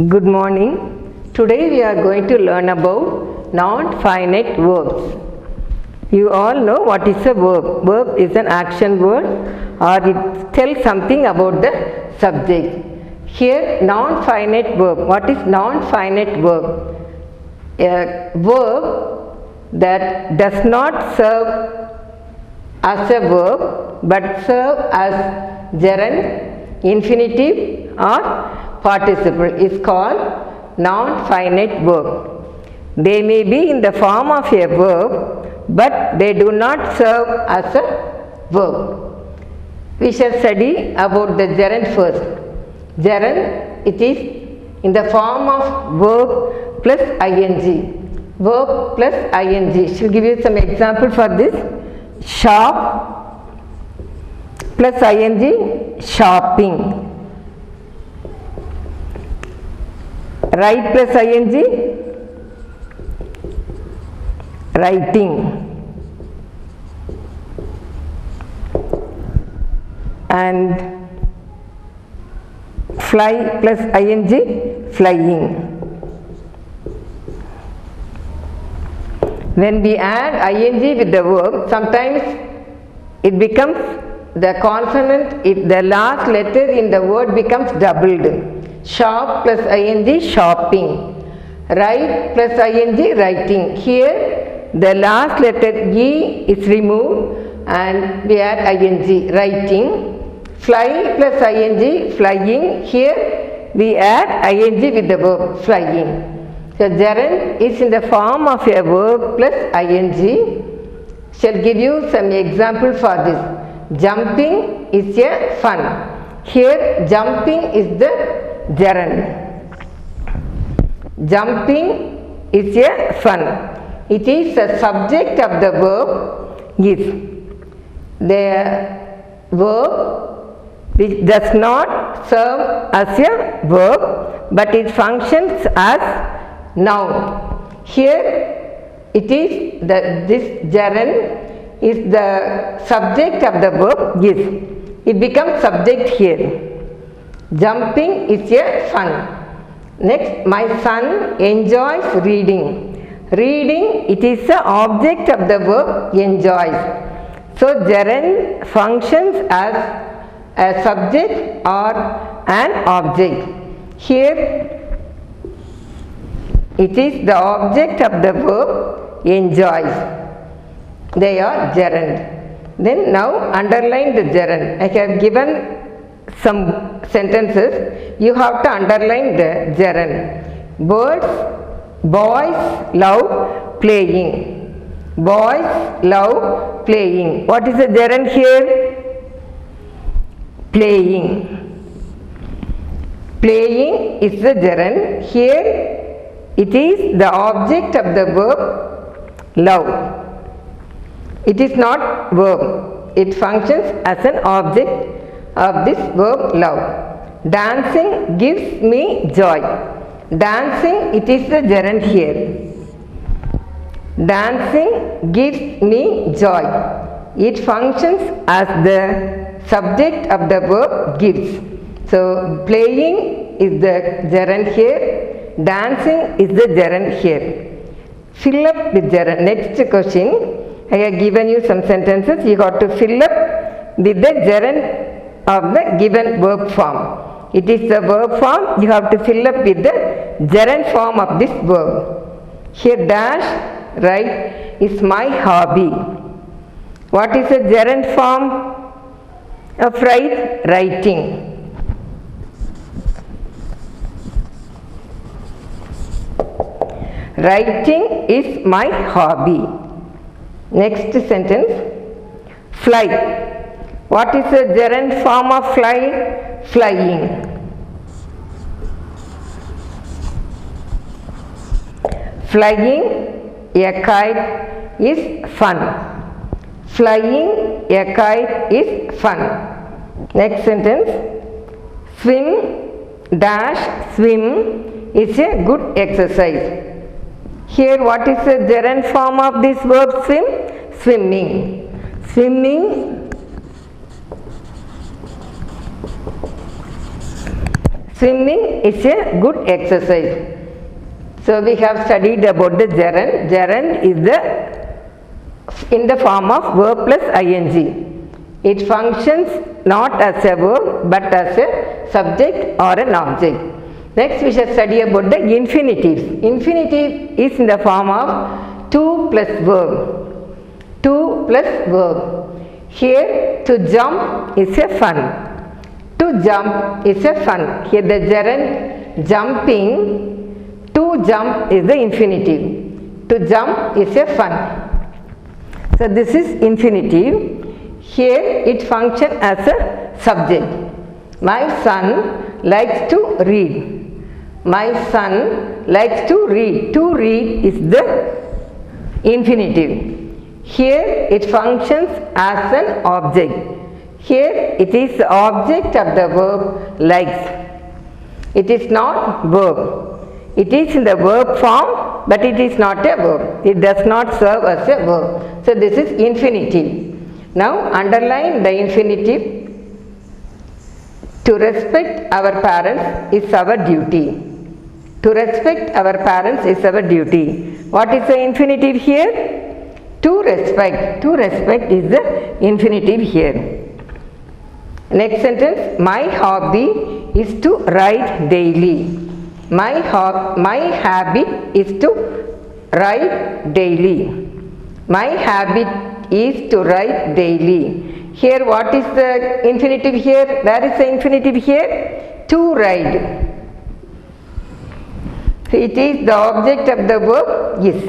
Good morning. Today we are going to learn about non-finite verbs. You all know what is a verb. Verb is an action word or it tells something about the subject. Here non-finite verb. What is non-finite verb? A verb that does not serve as a verb but serve as gerund, infinitive or participle is called non-finite verb. They may be in the form of a verb but they do not serve as a verb. We shall study about the gerund first. Gerund, it is in the form of verb plus ing. Verb plus ing. Shall give you some example for this. Shop plus ing, shopping. Write plus ing, writing. And fly plus ing, flying. When we add ing with the verb, sometimes it becomes the consonant, the last letter in the word becomes doubled. Shop plus ing, shopping. Write plus ing, writing. Here the last letter E is removed and we add ing, writing. Fly plus ing, flying. Here we add ing with the verb, flying. So gerund is in the form of a verb plus ing. Shall give you some example for this. Jumping is a fun. Here jumping is the gerund. Jumping is a fun. It is the subject of the verb is. The verb which does not serve as a verb but it functions as noun. Here it is this gerund is the subject of the verb is. It becomes subject here. Jumping is a fun. Next, my son enjoys reading. Reading, it is the object of the verb enjoys. So gerund functions as a subject or an object. Here it is the object of the verb enjoys. They are gerund. Then now underline the gerund. I have given some sentences. You have to underline the gerund. Birds, boys love playing. Boys love playing. What is the gerund here? Playing. Playing is the gerund. Here it is the object of the verb love. It is not verb. It functions as an object of this verb love. Dancing gives me joy. Dancing, it is the gerund here. Dancing gives me joy. It functions as the subject of the verb gives. So playing is the gerund here. Dancing is the gerund here. Fill up with gerund. Next question. I have given you some sentences. You have to fill up with the gerund of the given verb form. It is the verb form. You have to fill up with the gerund form of this verb. Here dash, write, is my hobby. What is the gerund form of write? Writing. Writing is my hobby. Next sentence. Fly. What is the gerund form of fly? Flying. Flying a kite is fun. Flying a kite is fun. Next sentence. Swim dash swim is a good exercise. Here what is the gerund form of this verb swim? Swimming. Swimming Swimming is a good exercise. So we have studied about the gerund. Gerund is in the form of verb plus ing. It functions not as a verb but as a subject or an object. Next we shall study about the infinitives. Infinitive is in the form of to plus verb. To plus verb. Here to jump is a fun. To jump is a fun. Here the gerund jumping. To jump is the infinitive. To jump is a fun. So this is infinitive. Here it functions as a subject. My son likes to read. My son likes to read. To read is the infinitive. Here it functions as an object. Here it is the object of the verb likes. It is not verb. It is in the verb form but it is not a verb. It does not serve as a verb. So this is infinitive. Now underline the infinitive. To respect our parents is our duty. To respect our parents is our duty. What is the infinitive here? To respect. To respect is the infinitive here. Next sentence, my hobby is to write daily. My habit is to write daily. My habit is to write daily. Here what is the infinitive here? Where is the infinitive here? To write. So it is the object of the verb is.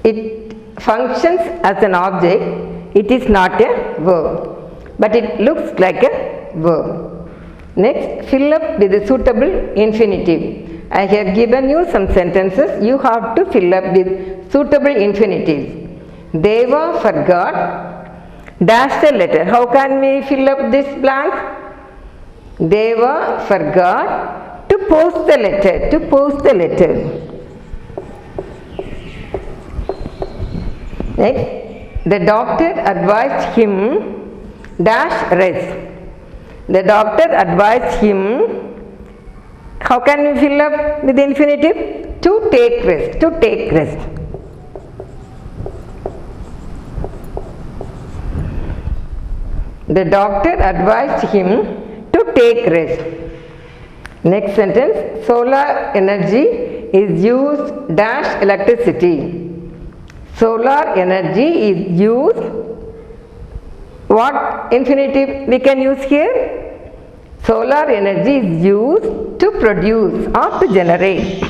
It functions as an object. It is not a verb, but it looks like a verb. Next, fill up with the suitable infinitive. I have given you some sentences. You have to fill up with suitable infinitives. Deva forgot dash the letter. How can we fill up this blank? Deva forgot to post the letter. To post the letter. Next, the doctor advised him dash rest. The doctor advised him. How can we fill up with the infinitive? To take rest. To take rest. The doctor advised him to take rest. Next sentence, solar energy is used dash electricity. Solar energy is used. What infinitive we can use here? Solar energy is used to produce or to generate.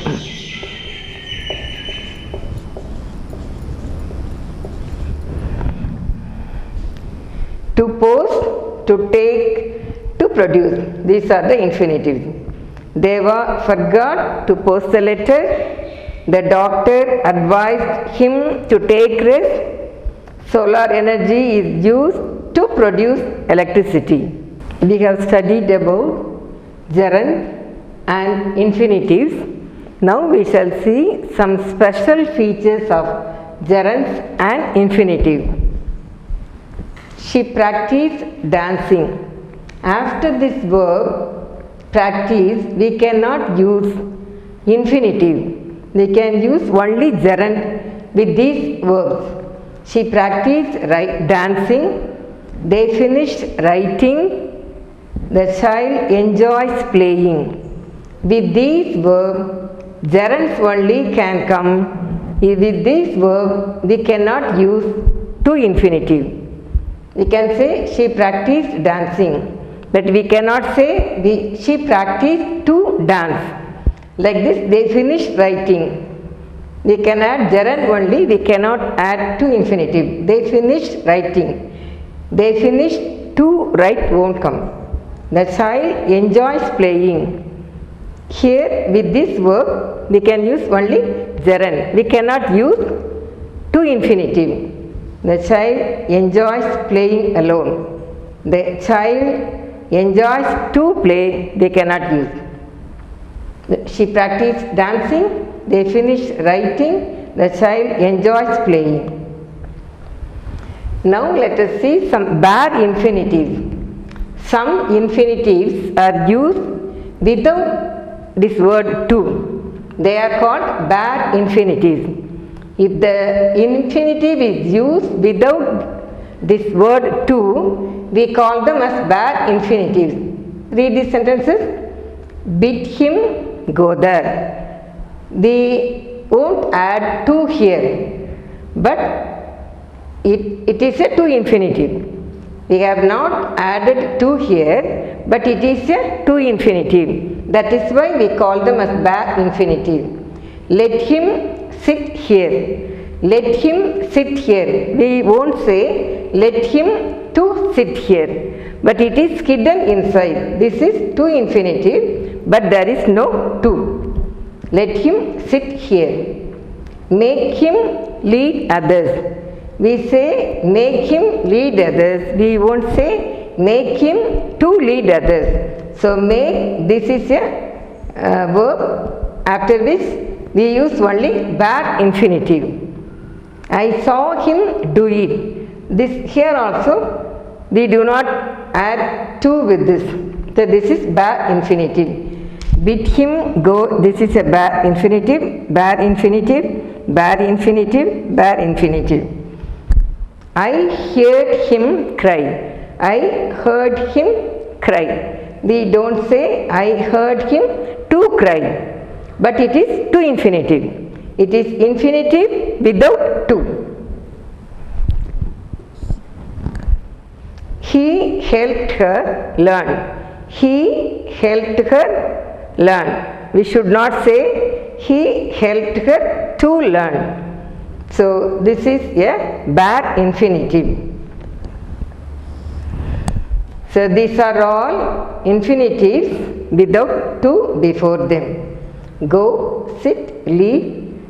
To post, to take, to produce. These are the infinitives. Deva forgot to post the letter. The doctor advised him to take rest. Solar energy is used to produce electricity. We have studied about gerund and infinitives. Now we shall see some special features of gerunds and infinitive. She practiced dancing. After this verb practice, we cannot use infinitive. We can use only gerund with these verbs. She practiced dancing. They finished writing. The child enjoys playing. With these verbs, gerunds only can come. With this verb, we cannot use to infinitive. We can say she practiced dancing, but we cannot say she practiced to dance. Like this, they finished writing. We can add gerund only, we cannot add to infinitive. They finished writing. They finished to write won't come. The child enjoys playing. Here with this verb, we can use only gerund. We cannot use to infinitive. The child enjoys playing alone. The child enjoys to play, they cannot use. She practiced dancing, they finished writing, the child enjoys playing. Now let us see some bare infinitives. Some infinitives are used without this word to. They are called bare infinitives. If the infinitive is used without this word to, we call them as bare infinitives. Read these sentences. Bid him go there. We won't add to here, but it is a to infinitive. We have not added to here, but it is a to infinitive. That is why we call them as bare infinitive. Let him sit here. Let him sit here. We won't say let him to sit here, but it is hidden inside. This is to infinitive, but there is no to. Let him sit here. Make him lead others. We say make him lead others. We won't say make him to lead others. So make, this is a verb after which we use only bare infinitive. I saw him do it. This here also we do not add to with this. So this is bare infinitive. Bid him go. This is a bare infinitive. Bare infinitive. Bare infinitive. Bare infinitive. I heard him cry. I heard him cry. We don't say I heard him to cry, but it is to infinitive. It is infinitive without to. He helped her learn. He helped her learn. We should not say he helped her to learn. So this is a bare infinitive. So these are all infinitives without to before them. Go, sit, leave,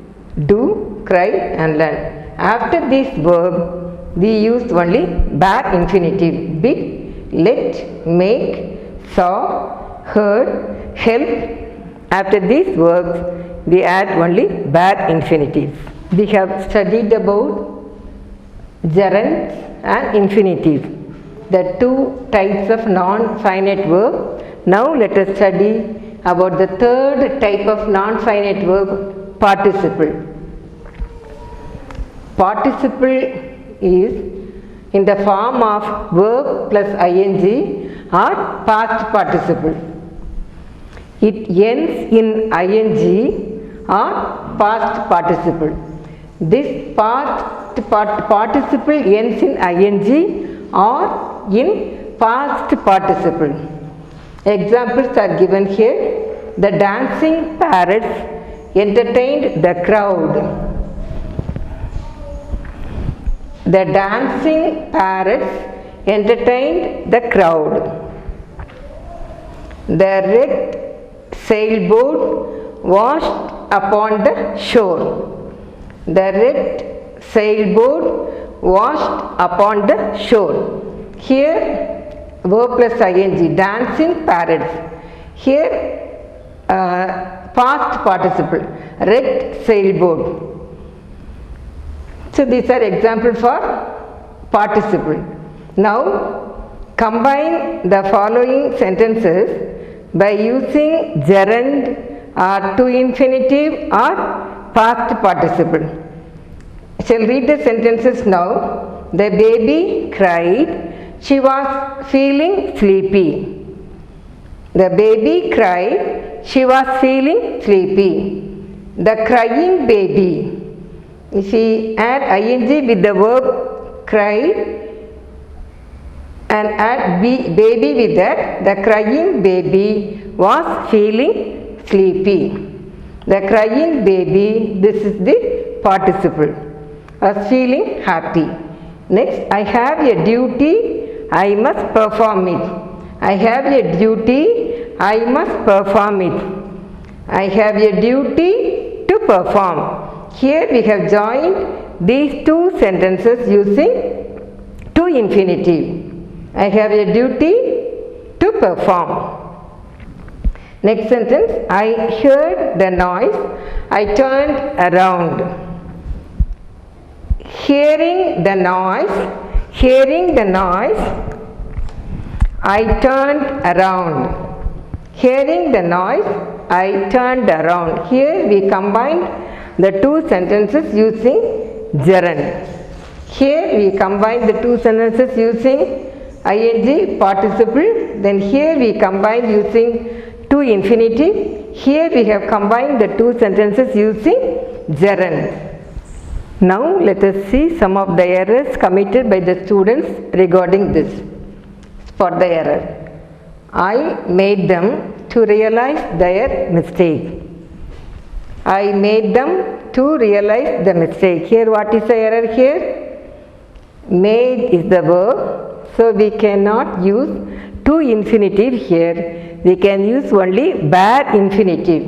do, cry and learn. After this verb, we use only bare infinitive. Bid, let, make, saw, heard, help. After these verbs, we add only bare infinitives. We have studied about gerunds and infinitives, the two types of non-finite verb. Now let us study about the third type of non-finite verb, participle. Participle is in the form of verb plus ing or past participle. It ends in ing or past participle. This participle ends in ing or in past participle. Examples are given here. The dancing parrots entertained the crowd. The dancing parrots entertained the crowd. The red sailboat washed upon the shore. The red sailboat washed upon the shore. Here verb plus ing, dancing parrots. Here past participle, red sailboat. So these are examples for participle. Now combine the following sentences by using gerund or to infinitive or past participle. I shall read the sentences now. The baby cried. She was feeling sleepy. The baby cried. She was feeling sleepy. The crying baby. If we add ing with the verb cried and add baby with that, the crying baby was feeling sleepy. The crying baby, this is the participle, was feeling happy. Next, I have a duty, I must perform it. I have a duty, I must perform it. I have a duty to perform. Here we have joined these two sentences using to infinitive. I have a duty to perform. Next sentence, I heard the noise, I turned around. Hearing the noise, I turned around. Hearing the noise, I turned around. Here we combined the two sentences using gerund. Here we combine the two sentences using ing participle. Then here we combine using to infinitive. Here we have combined the two sentences using gerund. Now let us see some of the errors committed by the students regarding this. For the error, I made them to realize their mistake. I made them to realize the mistake. Here what is the error here? Made is the verb, so we cannot use to infinitive here. We can use only bare infinitive.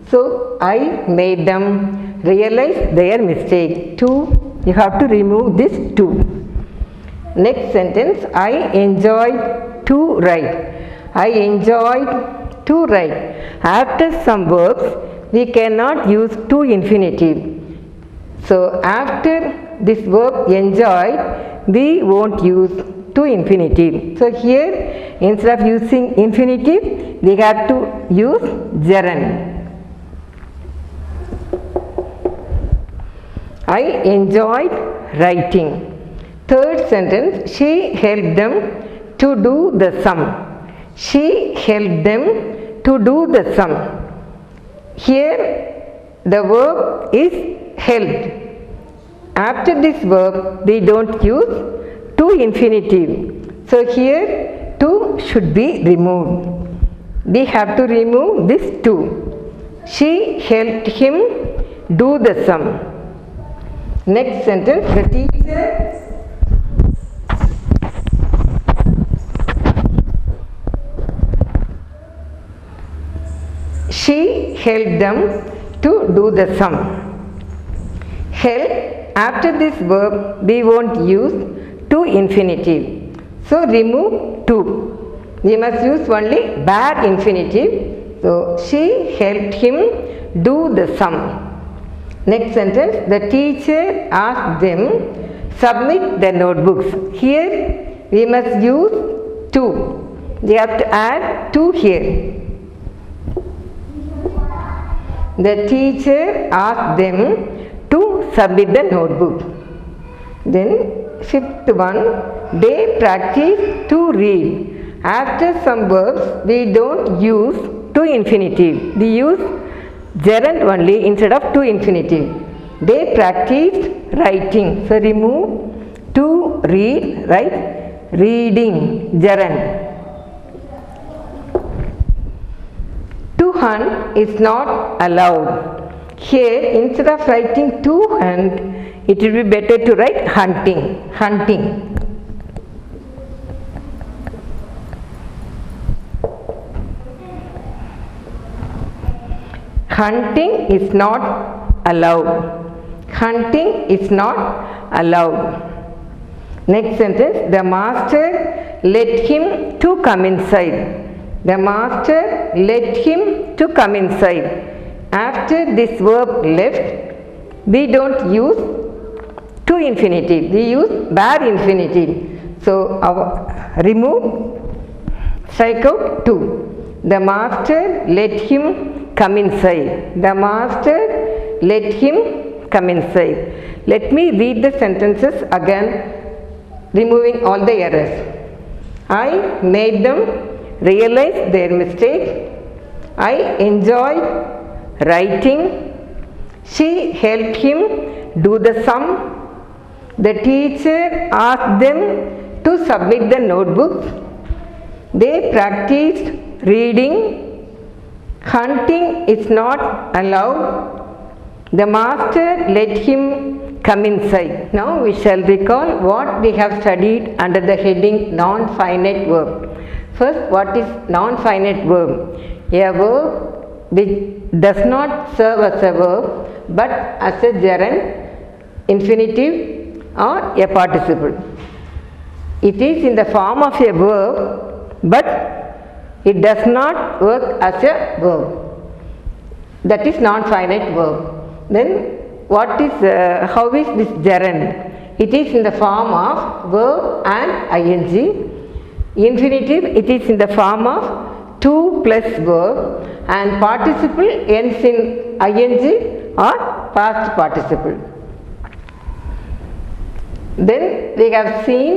So I made them realize their mistake. To, you have to remove this to. Next sentence, I enjoyed to write. I enjoyed to write. After some verbs, we cannot use to infinitive. So after this verb enjoyed, we won't use to infinitive. So here, instead of using infinitive, we have to use gerund. I enjoyed writing. Third sentence, she helped them to do the sum. She helped them to do the sum. Here the verb is helped. After this verb we don't use to infinitive. So here to should be removed. We have to remove this to. She helped him do the sum. Next sentence, the teacher she helped them to do the sum. Help, after this verb we won't use to infinitive. So remove to. We must use only bare infinitive. So she helped him do the sum. Next sentence, the teacher asked them submit the notebooks. Here we must use to. We have to add to here. The teacher asked them to submit the notebook. Then fifth one, they practice to read. After some verbs we don't use to infinitive. We use gerund only instead of to infinitive. They practiced writing. So remove to read, right? Reading, gerund. To hunt is not allowed. Here instead of writing to hunt, it will be better to write hunting. Hunting. Hunting is not allowed. Hunting is not allowed. Next sentence, the master let him to come inside. The master let him to come inside. After this verb left, we don't use to infinitive. We use bare infinitive. So remove, strike out to. The master let him come inside. The master let him come inside. Let me read the sentences again, removing all the errors. I made them realize their mistake. I enjoyed writing. She helped him do the sum. The teacher asked them to submit the notebooks. They practiced reading. Hunting is not allowed. The master let him come inside. Now we shall recall what we have studied under the heading non-finite verb. First, what is non-finite verb? A verb which does not serve as a verb but as a gerund, infinitive or a participle. It is in the form of a verb but it does not work as a verb. That is non-finite verb. Then what is, how is this gerund? It is in the form of verb and ing. Infinitive, it is in the form of to plus verb and participle ends in ing or past participle. Then we have seen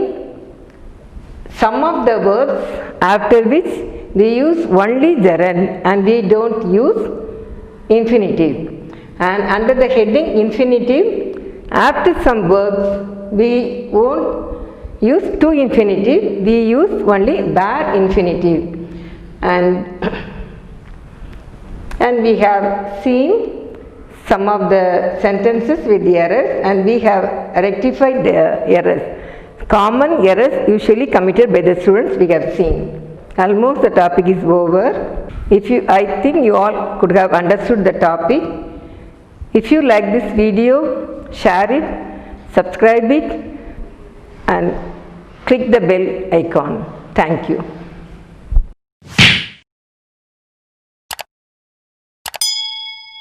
some of the verbs after which we use only gerund and we don't use infinitive. And under the heading infinitive, after some verbs we won't use to infinitive, we use only bare infinitive. And we have seen some of the sentences with the errors and we have rectified the errors. Common errors usually committed by the students we have seen. Almost the topic is over. I think you all could have understood the topic. If you like this video, share it, subscribe it and click the bell icon. Thank you.